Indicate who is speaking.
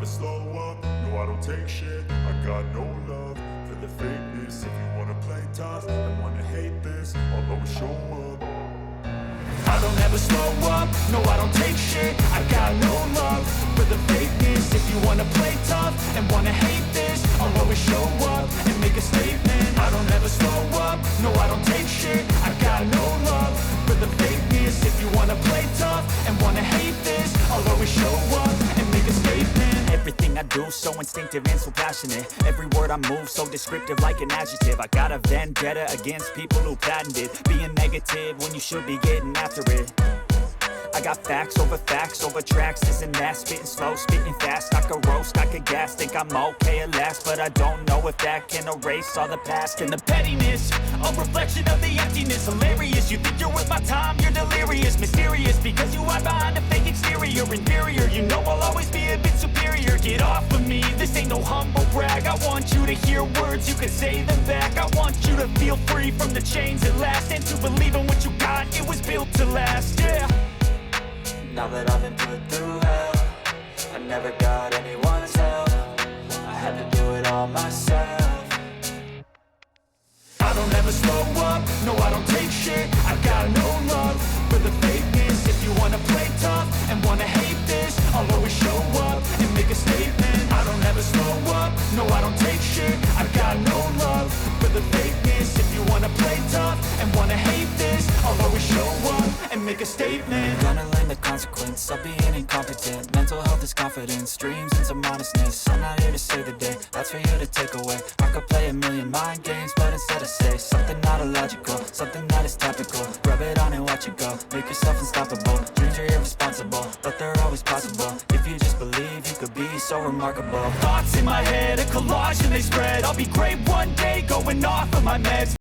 Speaker 1: slow up, no I don't take shit. I got no love for the fakeness. If you wanna play tough and wanna hate this, I'll always show up. I don't ever slow up, no I don't take shit. I got no love for the fakeness. If you wanna play tough and wanna hate this, I'll always show up and make a statement. I don't ever slow up, no I don't take shit. I got no love for the fakeness. If you wanna play tough and wanna hate this, I'll always show up and make a statement. Everything I do so instinctive and so passionate. Every word I move so descriptive like an adjective. I got a vendetta against people who patented being negative when you should be getting after it. I got facts over tracks, this and that. Spitting slow, spitting fast, I could roast, I could gas. Think I'm okay at last, but I don't know if that can erase all the past. And the pettiness, a reflection of the emptiness. Hilarious, you think you're worth my time, you're delirious. Mysterious, because you hide behind a fake exterior. Inferior, you know I'll always be a bit superior. Get off of me, this ain't no humble brag. I want you to hear words, you can say them back. I want you to feel free from the chains at last, and to believe in what you got, it was built to last, yeah.
Speaker 2: Now that I've been put through hell, I never got anyone's help. I had to do it all myself.
Speaker 1: I don't ever slow up, no I don't take shit. I got no love for the fakeness. If you wanna play tough and wanna hate this, I'll always show up and make a statement. I don't ever slow up, no I don't take shit. I got no love for the fakeness. If you wanna play tough and wanna hate this, I'll always show up and make a statement.
Speaker 2: Gonna learn the consequence of being incompetent. Mental health is confidence, dreams and some honestness. I'm not here to save the day, that's for you to take away. I could play a million mind games, but instead I say something not illogical, something that is topical. Rub it on and watch it go, make yourself unstoppable. Dreams are irresponsible, but they're always possible. If you just believe, you could be so remarkable.
Speaker 1: Thoughts in my head, a collage and they spread. I'll be great one day, going off of my meds.